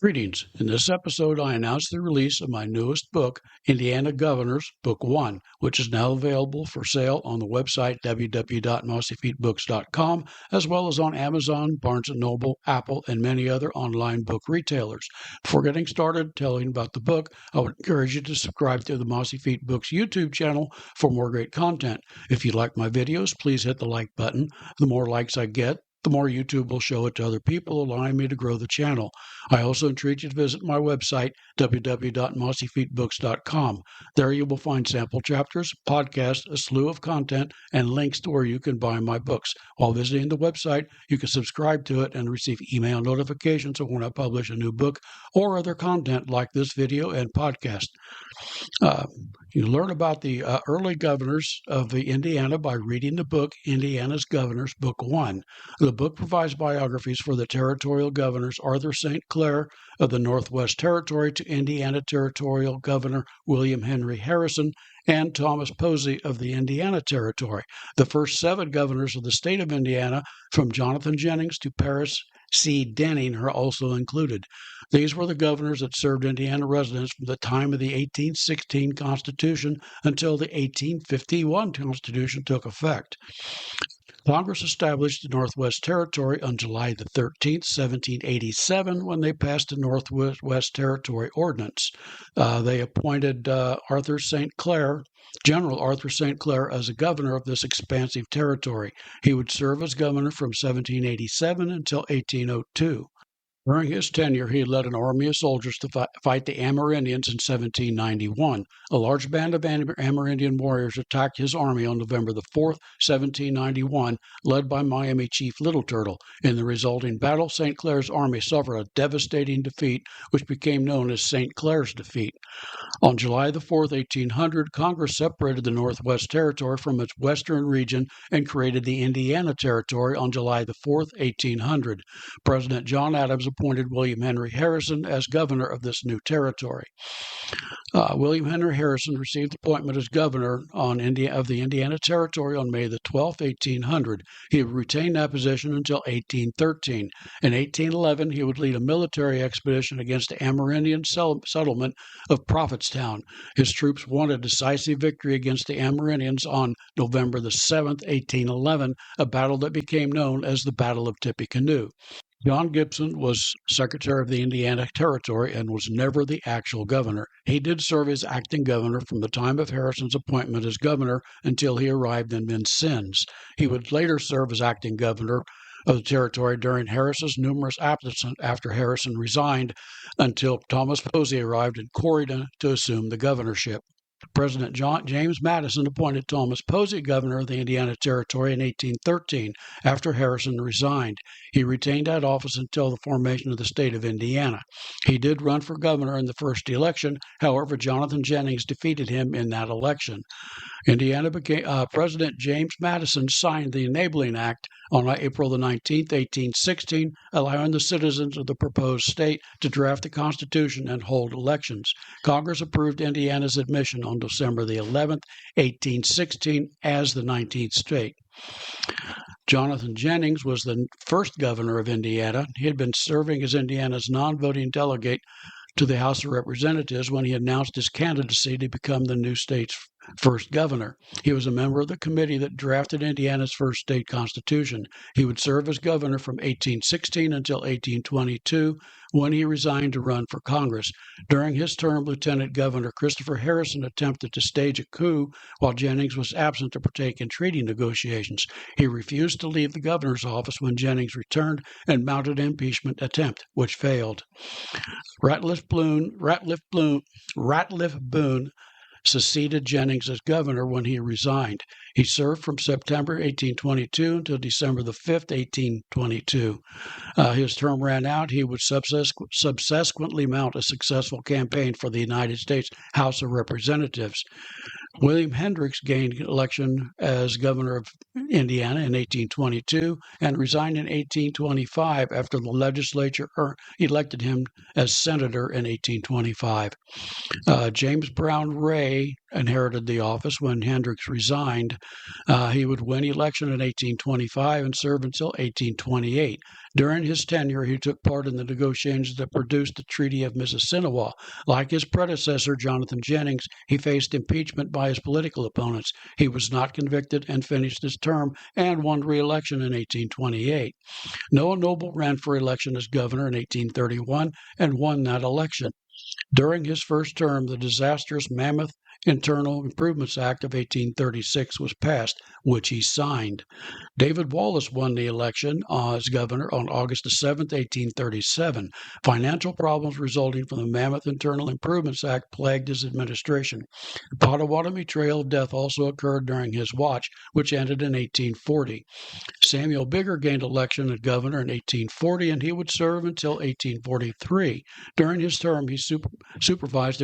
Greetings. In this episode, I announce the release of my newest book, Indiana Governors, Book 1, which is now available for sale on the website www.mossyfeetbooks.com, as well as on Amazon, Barnes & Noble, Apple, and many other online book retailers. Before getting started telling about the book, I would encourage you to subscribe to the Mossy Feet Books YouTube channel for more great content. If you like my videos, please hit the like button. The more likes I get, the more YouTube will show it to other people, allowing me to grow the channel. I also entreat you to visit my website, www.mossyfeetbooks.com. There you will find sample chapters, podcasts, a slew of content, and links to where you can buy my books. While visiting the website, you can subscribe to it and receive email notifications of when I publish a new book or other content like this video and podcast. You learn about the early governors of the Indiana by reading the book Indiana's Governors, Book 1. The book provides biographies for the Territorial governors Arthur St. Clair of the Northwest Territory to Indiana Territorial Governor William Henry Harrison and Thomas Posey of the Indiana Territory. The first 7 governors of the state of Indiana, from Jonathan Jennings to Paris C. Denning, are also included. These were the governors that served Indiana residents from the time of the 1816 Constitution until the 1851 Constitution took effect. Congress established the Northwest Territory on July the 13th, 1787, when they passed the Northwest Territory Ordinance. They appointed General Arthur St. Clair, as a governor of this expansive territory. He would serve as governor from 1787 until 1802. During his tenure, he led an army of soldiers to fight the Amerindians in 1791. A large band of Amerindian warriors attacked his army on November the 4th, 1791, led by Miami Chief Little Turtle. In the resulting battle, St. Clair's army suffered a devastating defeat, which became known as St. Clair's defeat. On July the 4th, 1800, Congress separated the Northwest Territory from its western region and created the Indiana Territory on July the 4th, 1800. President John Adams appointed William Henry Harrison as governor of this new territory. William Henry Harrison received appointment as governor of the Indiana Territory on May the 12th, 1800. He would retain that position until 1813. In 1811, he would lead a military expedition against the Amerindian settlement of Prophetstown. His troops won a decisive victory against the Amerindians on November the 7th, 1811, a battle that became known as the Battle of Tippecanoe. John Gibson was Secretary of the Indiana Territory and was never the actual governor. He did serve as acting governor from the time of Harrison's appointment as governor until he arrived in Vincennes. He would later serve as acting governor of the territory during Harrison's numerous absences after Harrison resigned until Thomas Posey arrived in Corydon to assume the governorship. President James Madison appointed Thomas Posey governor of the Indiana Territory in 1813 after Harrison resigned. He retained that office until the formation of the state of Indiana. He did run for governor in the first election. However, Jonathan Jennings defeated him in that election. President James Madison signed the Enabling Act on April the 19th, 1816, allowing the citizens of the proposed state to draft the Constitution and hold elections. Congress approved Indiana's admission on December the 11th, 1816, as the 19th state. Jonathan Jennings was the first governor of Indiana. He had been serving as Indiana's non-voting delegate to the House of Representatives when he announced his candidacy to become the new state's first governor. He was a member of the committee that drafted Indiana's first state constitution. He would serve as governor from 1816 until 1822, when he resigned to run for Congress. During his term, Lieutenant Governor Christopher Harrison attempted to stage a coup while Jennings was absent to partake in treaty negotiations. He refused to leave the governor's office when Jennings returned and mounted an impeachment attempt, which failed. Ratliff Boone succeeded Jennings as governor when he resigned. He served from September 1822 until December the 5th, 1822. His term ran out. He would subsequently mount a successful campaign for the United States House of Representatives. William Hendricks gained election as governor of Indiana in 1822 and resigned in 1825 after the legislature elected him as senator in 1825. James Brown Ray inherited the office when Hendricks resigned. He would win election in 1825 and serve until 1828. During his tenure, he took part in the negotiations that produced the Treaty of Mississinewa. Like his predecessor, Jonathan Jennings, he faced impeachment by his political opponents. He was not convicted and finished his term and won re-election in 1828. Noah Noble ran for election as governor in 1831 and won that election. During his first term, the disastrous Mammoth Internal Improvements Act of 1836 was passed, which he signed. David Wallace won the election as governor on August 7, 1837. Financial problems resulting from the Mammoth Internal Improvements Act plagued his administration. The Potawatomi Trail of Death also occurred during his watch, which ended in 1840. Samuel Bigger gained election as governor in 1840, and he would serve until 1843. During his term, he supervised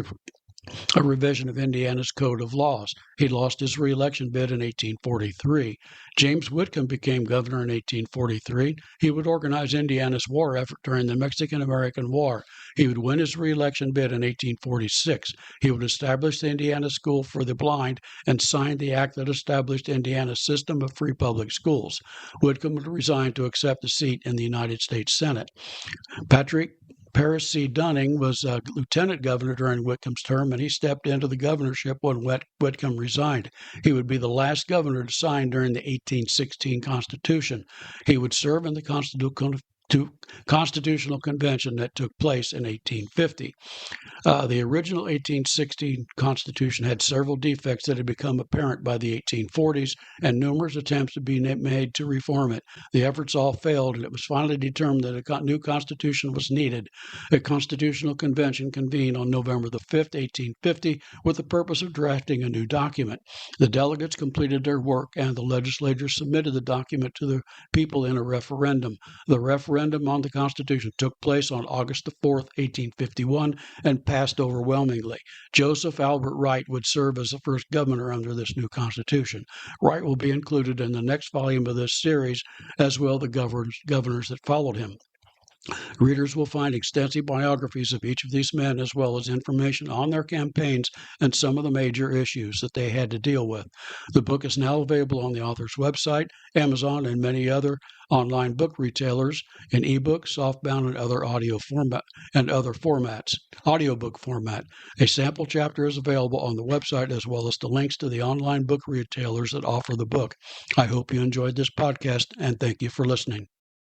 a revision of Indiana's Code of Laws. He lost his re-election bid in 1843. James Whitcomb became governor in 1843. He would organize Indiana's war effort during the Mexican-American War. He would win his re-election bid in 1846. He would establish the Indiana School for the Blind and sign the act that established Indiana's system of free public schools. Whitcomb would resign to accept a seat in the United States Senate. Paris C. Dunning was lieutenant governor during Whitcomb's term, and he stepped into the governorship when Whitcomb resigned. He would be the last governor to sign during the 1816 Constitution. He would serve in the Constitutional Convention that took place in 1850. The original 1816 Constitution had several defects that had become apparent by the 1840s, and numerous attempts had been made to reform it. The efforts all failed, and it was finally determined that a new Constitution was needed. A Constitutional Convention convened on November the 5th, 1850, with the purpose of drafting a new document. The delegates completed their work, and the legislature submitted the document to the people in a referendum. The referendum on the Constitution took place on August the 4th, 1851, and passed overwhelmingly. Joseph Albert Wright would serve as the first governor under this new Constitution. Wright will be included in the next volume of this series, as will the governors that followed him. Readers will find extensive biographies of each of these men, as well as information on their campaigns and some of the major issues that they had to deal with. The book is now available on the author's website, Amazon, and many other online book retailers in ebook, softbound, and other audiobook format. A sample chapter is available on the website, as well as the links to the online book retailers that offer the book. I hope you enjoyed this podcast, and thank you for listening.